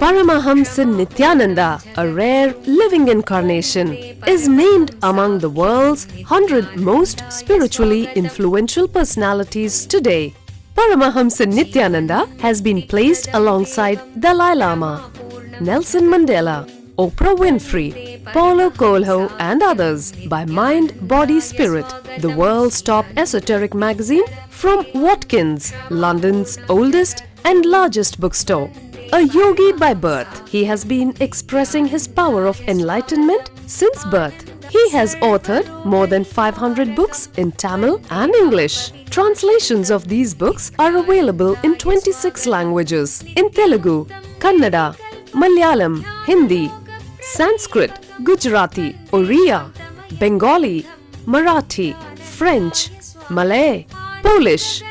Paramahamsa Nithyananda, a rare living incarnation, is named among the world's 100 most spiritually influential personalities today. Paramahamsa Nithyananda has been placed alongside Dalai Lama, Nelson Mandela, Oprah Winfrey, Paulo Coelho and others by Mind, Body, Spirit, the world's top esoteric magazine from Watkins, London's oldest and largest bookstore. A yogi by birth, he has been expressing his power of enlightenment since birth. He has authored more than 500 books in Tamil and English. Translations of these books are available in 26 languages in Telugu, Kannada, Malayalam, Hindi, Sanskrit, Gujarati, Oriya, Bengali, Marathi, French, Malay, Polish,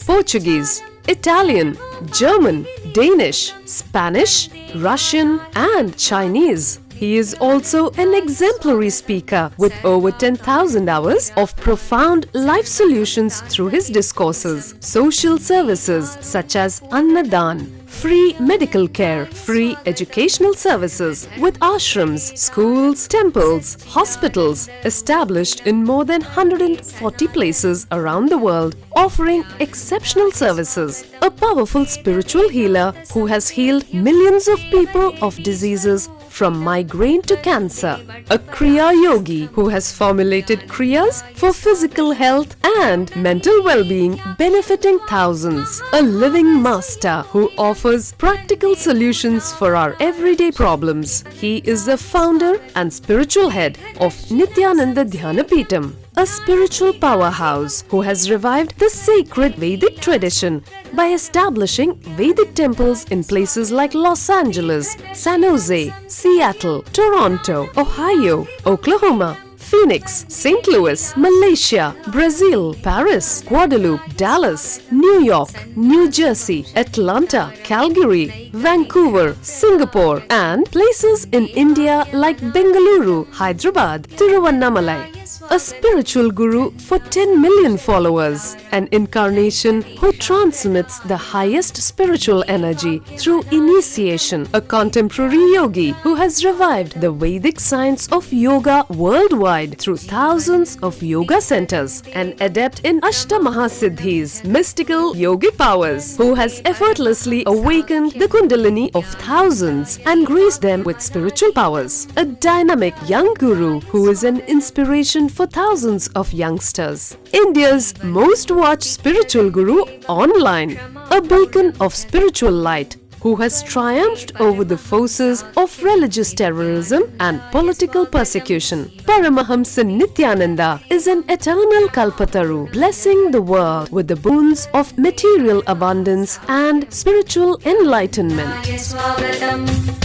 Portuguese, Italian, German, Danish, Spanish, Russian and Chinese. He is also an exemplary speaker with over 10,000 hours of profound life solutions through his discourses. Social services such as Annadan, free medical care, free educational services with ashrams, schools, temples, hospitals established in more than 140 places around the world, offering exceptional services. A powerful spiritual healer who has healed millions of people of diseases from migraine to cancer. A Kriya Yogi who has formulated Kriyas for physical health and mental well-being, benefiting thousands. A living master who offers practical solutions for our everyday problems. He is the founder and spiritual head of Nithyananda Dhyanapeetham, a spiritual powerhouse who has revived the sacred Vedic tradition by establishing Vedic temples in places like Los Angeles, San Jose, Seattle, Toronto, Ohio, Oklahoma, Phoenix, St. Louis, Malaysia, Brazil, Paris, Guadeloupe, Dallas, New York, New Jersey, Atlanta, Calgary, Vancouver, Singapore, and places in India like Bengaluru, Hyderabad, Tiruvannamalai. A spiritual guru for 10 million followers, an incarnation who transmits the highest spiritual energy through initiation, a contemporary yogi who has revived the Vedic science of yoga worldwide through thousands of yoga centers, an adept in Ashtamahasiddhis, mystical yogic powers, who has effortlessly awakened the Kundalini of thousands and graced them with spiritual powers, a dynamic young guru who is an inspiration for thousands of youngsters, India's most watched spiritual guru online, a beacon of spiritual light who has triumphed over the forces of religious terrorism and political persecution. Paramahamsa Nithyananda is an eternal Kalpataru, blessing the world with the boons of material abundance and spiritual enlightenment.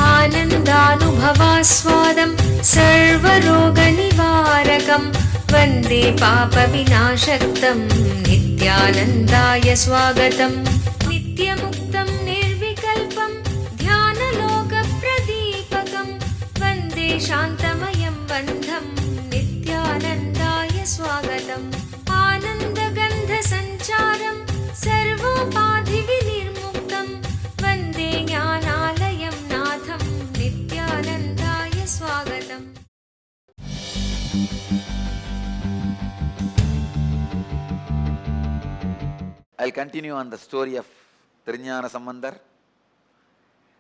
Anandanubhavaswadam sarvaroganivarakam Vande Papa Vinashaktam Nithyanandaya Swagatam Nityamuktam Nirvikalpam Dhyanaloka Pradipakam Vande Shantamayam Bandham Nithyanandaya Swagatam Anandagandha Sancharam Sarvopadhi Vinirmuktam Vande Jnanalayam Natham Nithyanandaya Swagatam. I'll continue on the story of Trijnana Sambandar.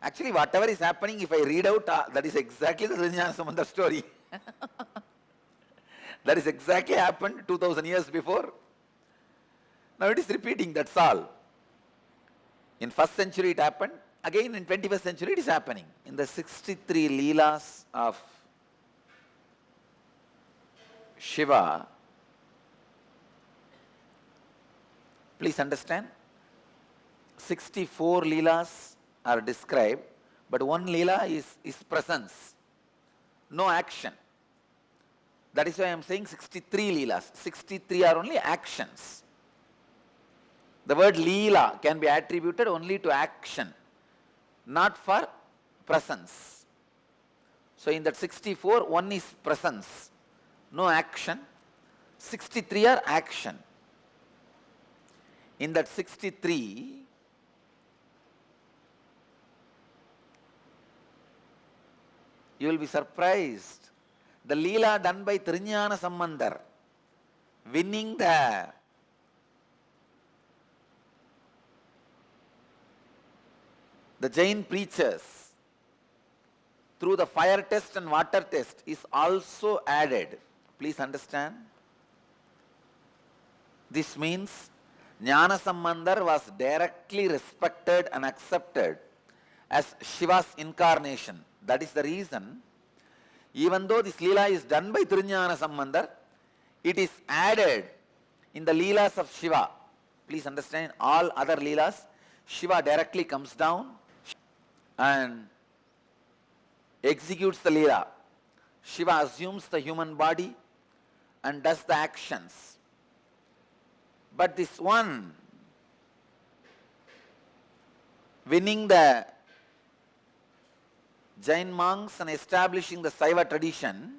Actually, whatever is happening, if I read out, that is exactly the Trijnana Sambandar story. That is exactly happened 2000 years before. Now it is repeating, that's all. In 1st century it happened, again in 21st century it is happening. In the 63 leelas of Shiva, please understand, 64 leelas are described, but one leela is presence, no action. That is why I am saying 63 leelas. 63 are only actions. The word leela can be attributed only to action, not for presence. So in that 64, one is presence, no action. 63 are action. In that 63, You will be surprised. The Leela done by Trinyana Sambandar, winning the Jain preachers through the fire test and water test is also added. Please understand. This means Jnana Sambandar was directly respected and accepted as Shiva's incarnation. That is the reason, even though this Leela is done by Trinyana Sambandar, it is added in the Leelas of Shiva. Please understand, all other Leelas, Shiva directly comes down and executes the Leela. Shiva assumes the human body and does the actions. But this one, winning the Jain monks and establishing the Saiva tradition,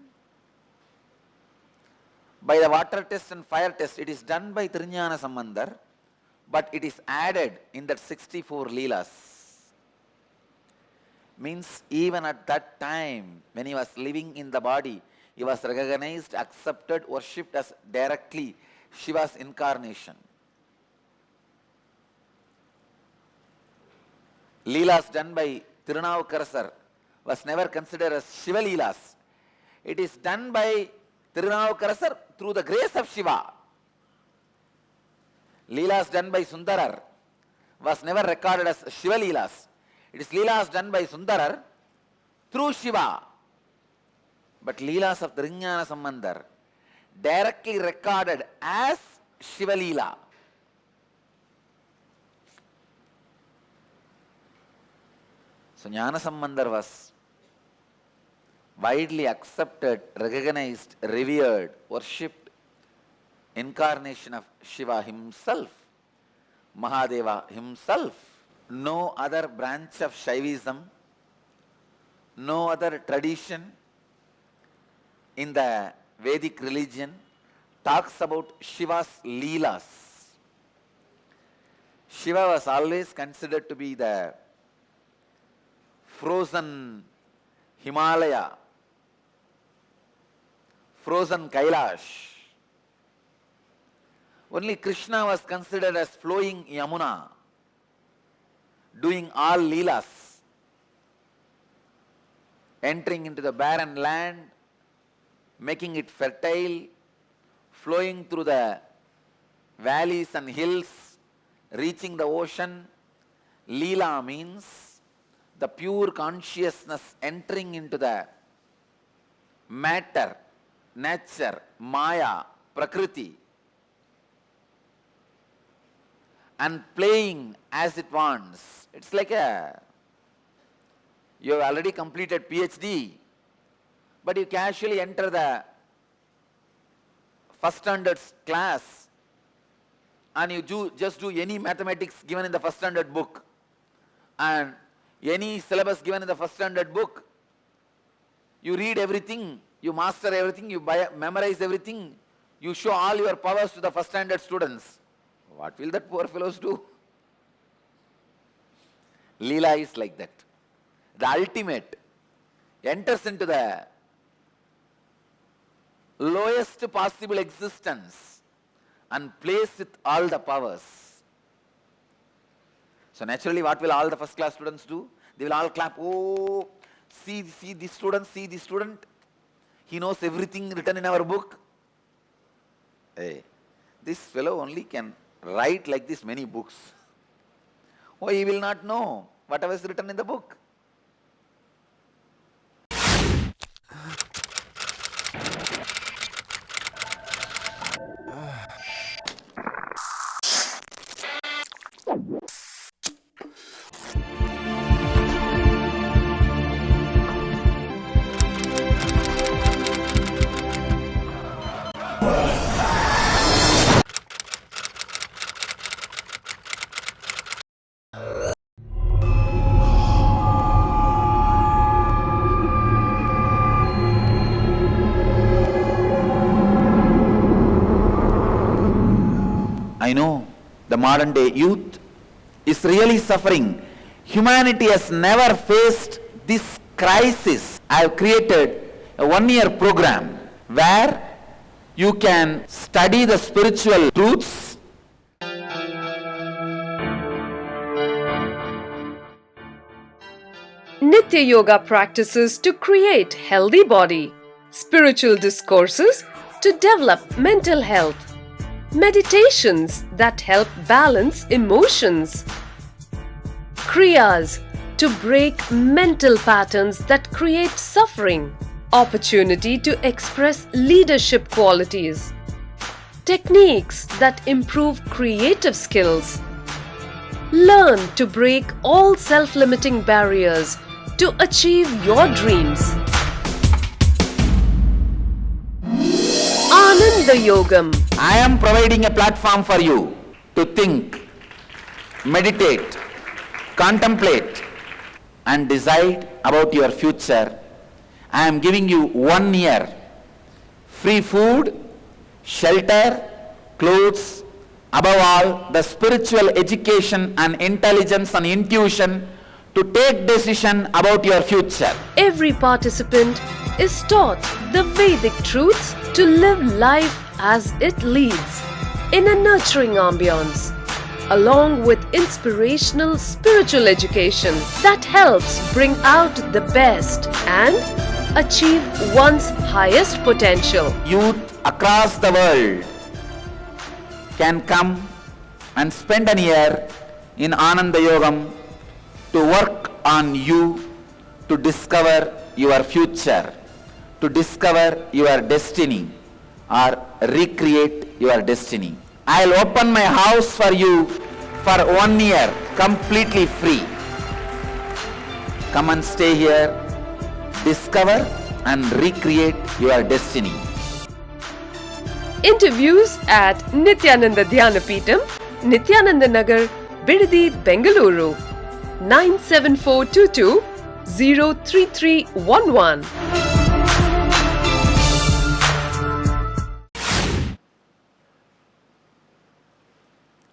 by the water test and fire test, it is done by Trinyana Sambandar, but it is added in that 64 Leelas. Means even at that time, when he was living in the body, he was recognized, accepted, worshipped as directly Shiva's incarnation. Leelas done by Tirunavukarasar was never considered as Shiva Leelas. It is done by Tirunavukarasar through the grace of Shiva. Leelas done by Sundarar was never recorded as Shiva Leelas. It is Leelas done by Sundarar through Shiva. But Leelas of Trinyana Sambandar directly recorded as Shiva Leela. So Jnana Sambandar was widely accepted, recognized, revered, worshipped incarnation of Shiva himself, Mahadeva himself. No other branch of Shaivism, no other tradition in the Vedic religion talks about Shiva's Leelas. Shiva was always considered to be the frozen Himalaya, frozen Kailash. Only Krishna was considered as flowing Yamuna, doing all Leelas, entering into the barren land, making it fertile, flowing through the valleys and hills, reaching the ocean. Leela means the pure consciousness entering into the matter, nature, Maya, Prakriti, and playing as it wants. It's like you have already completed PhD, but you casually enter the first standards class and you just do any mathematics given in the first standard book and any syllabus given in the first standard book. You read everything, you master everything, you memorize everything, you show all your powers to the first standard students. What will that poor fellows do? Leela is like that. The ultimate enters into the lowest possible existence and plays with all the powers. So naturally, what will all the first class students do? They will all clap. Oh, see this student, see this student. He knows everything written in our book. Hey, this fellow only can write like this many books. Oh, he will not know whatever is written in the book. I know the modern day youth is really suffering. Humanity has never faced this crisis I have created a 1-year program where you can study the spiritual truths. Nitya Yoga practices to create healthy body, spiritual discourses to develop mental health, meditations that help balance emotions, kriyas to break mental patterns that create suffering, opportunity to express leadership qualities, techniques that improve creative skills. Learn to break all self-limiting barriers to achieve your dreams. Ananda Yogam. I am providing a platform for you to think, meditate, contemplate and decide about your future. I am giving you 1 year free food, shelter, clothes, above all the spiritual education and intelligence and intuition to take decision about your future. Every participant is taught the Vedic truths to live life as it leads in a nurturing ambience, along with inspirational spiritual education that helps bring out the best and achieve one's highest potential. Youth across the world can come and spend an year in Ananda Yogam to work on you to discover your future, to discover your destiny or recreate your destiny. I'll open my house for you for 1 year completely free. Come and stay here, discover and recreate your destiny. Interviews at Nithyananda Dhyanapitham, Nithyananda Nagar, Bidadi, Bengaluru, 97422 03311.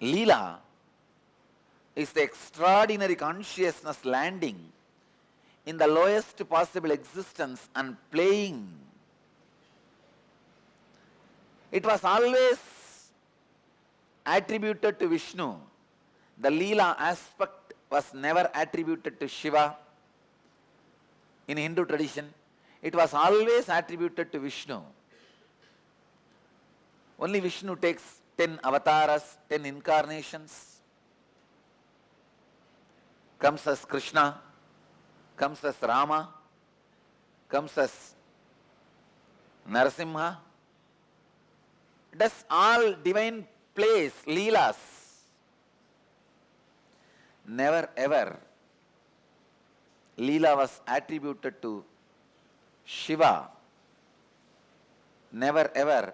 Leela is the extraordinary consciousness landing in the lowest possible existence and playing. It was always attributed to Vishnu. The Leela aspect was never attributed to Shiva. In Hindu tradition, it was always attributed to Vishnu. Only Vishnu takes 10 avatars, 10 incarnations, comes as Krishna, comes as Rama, comes as Narasimha, does all divine plays, leelas. Never ever Leela was attributed to Shiva. Never ever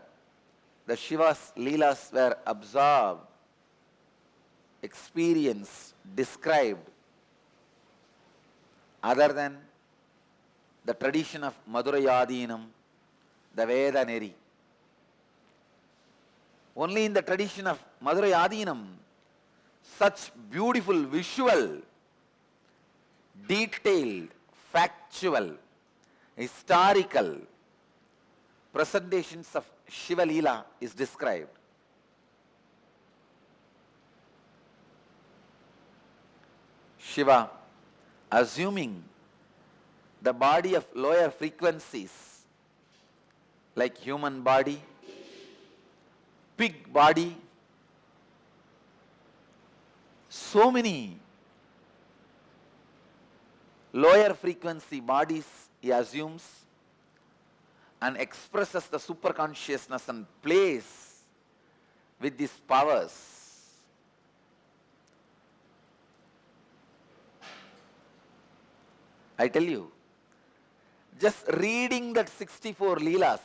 the Shiva's leelas were absorbed, experienced, described, other than the tradition of Madurai Adheenam, the Veda Neri. Only in the tradition of Madurai Adheenam, such beautiful visual, detailed, factual, historical presentations of Shiva Leela is described. Shiva, assuming the body of lower frequencies like human body, pig body, so many lower frequency bodies he assumes and expresses the superconsciousness and plays with these powers. I tell you, just reading that 64 leelas,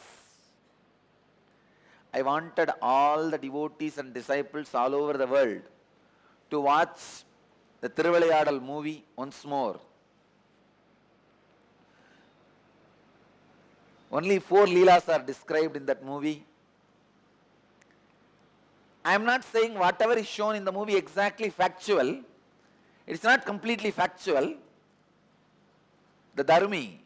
I wanted all the devotees and disciples all over the world to watch the Thiruvilayadal movie once more. Only 4 leelas are described in that movie. I am not saying whatever is shown in the movie exactly factual. It's not completely factual. The Dharmi,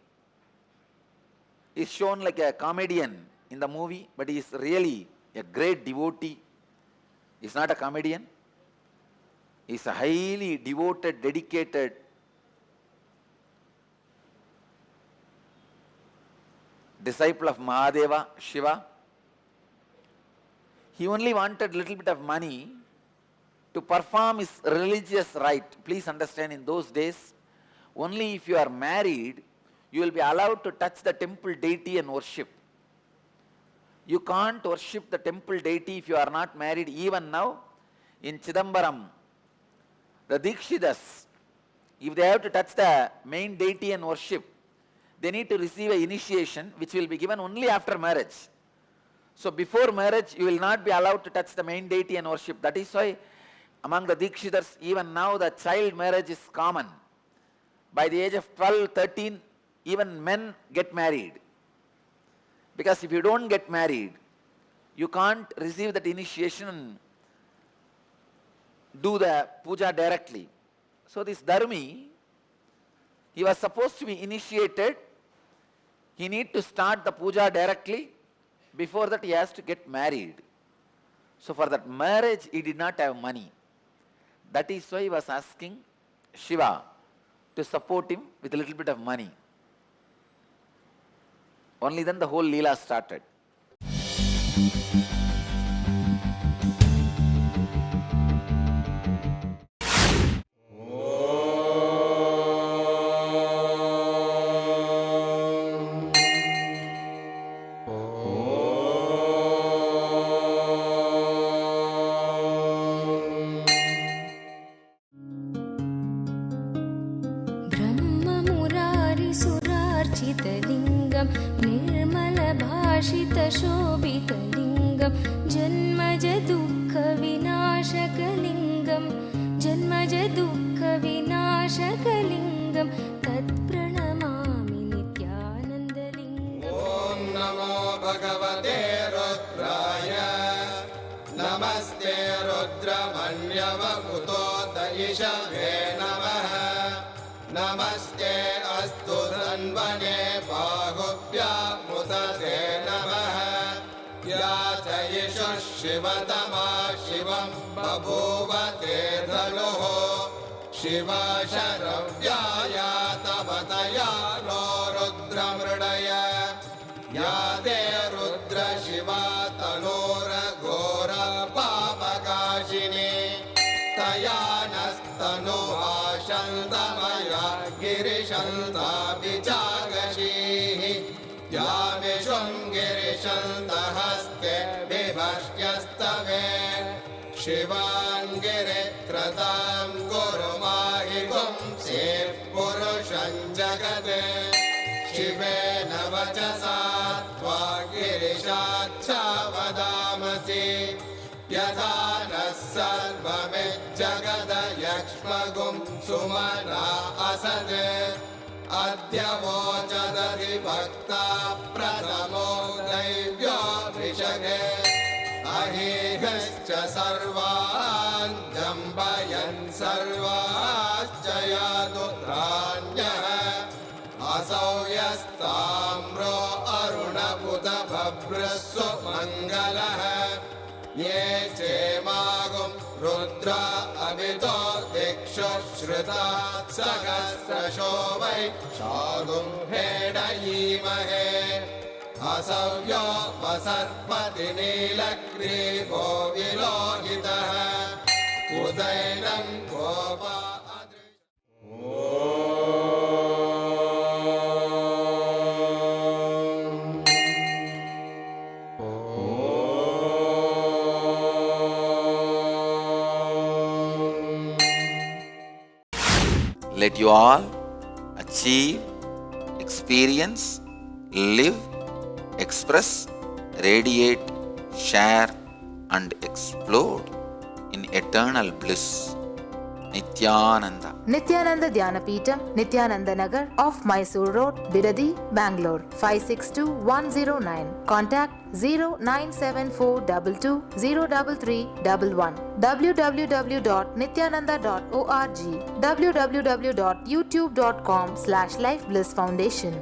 is shown like a comedian in the movie, but he is really a great devotee. He is not a comedian. He is a highly devoted, dedicated disciple of Mahadeva, Shiva. He only wanted little bit of money to perform his religious rite. Please understand, in those days, only if you are married, you will be allowed to touch the temple deity and worship. You can't worship the temple deity if you are not married. Even now, in Chidambaram, the Dikshitas, if they have to touch the main deity and worship, they need to receive an initiation which will be given only after marriage. So before marriage, you will not be allowed to touch the main deity and worship. That is why among the Dikshitas, even now the child marriage is common. By the age of 12, 13, even men get married. Because if you don't get married, you can't receive that initiation and do the puja directly. So this Dharmi, he was supposed to be initiated. He need to start the puja directly. Before that, he has to get married. So for that marriage, he did not have money. That is why he was asking Shiva to support him with a little bit of money. Only then the whole Leela started. ब्रह्ममुरारिसुरार्चितलिङ्गं निर्मलभाषितशोभितलिङ्गं जन्मजदुःखविनाशकलिङ्गं जन्मजदुःखविनाशकलिङ्गं तत्प्रणमामि नित्यानन्दलिङ्गम्। ॐ नमो भगवते रुद्राय नमस्ते रुद्रमन्यवकुतोत इषवे नमः नमस्ते अस्तु धन्वने बाहुभ्यामुदते नमः या च यशः शिवतमा शिवं बभूव ते धनुः शिवा शरव्याया तवतया नो रुद्रमृडय या ते रुद्र शिवा तनोरघोर पापकाशिनी तया नस्तनुहा शन्तमया गिरिशन्ताभिजागशीः या विशृङ्गिरिशन्तहस्ते बिभष्ट्यस्तवे शिवाङ्गिरित्रतां गुरुमाहि पुंसेः पुरुषं जगत् शिवेन वचसा त्वा गिरिशाच्छा वदामसि यथा नः सर्वमिज्जगदयक्ष्मगुं सुमना असद् अद्य वोचदधिभक्ता प्रथमो दैव्यो विशगे अहीगश्च सर्वान् जम्बयन् सर्वाश्च यादुत्राण्यः असौ यस्ताम्रो अरुणपुतभभ्रस्सु मङ्गलः ये चेमागुं रुद्रा अभितो दिक्षु श्रुता सहस्रशो वै शागुं भेडयीमहे असव्यो वसर्पति नीलग्रीवो विलोहितः उदैनं Gopa Let you all achieve, experience, live, express, radiate, share and explode in eternal bliss. Nithyananda. Nithyananda Dhyanapitham, Nithyananda Nagar off Mysore Road, Bidadi, Bangalore 562109. Contact 097422033311. www.nithyananda.org. www.youtube.com/Life Bliss Foundation.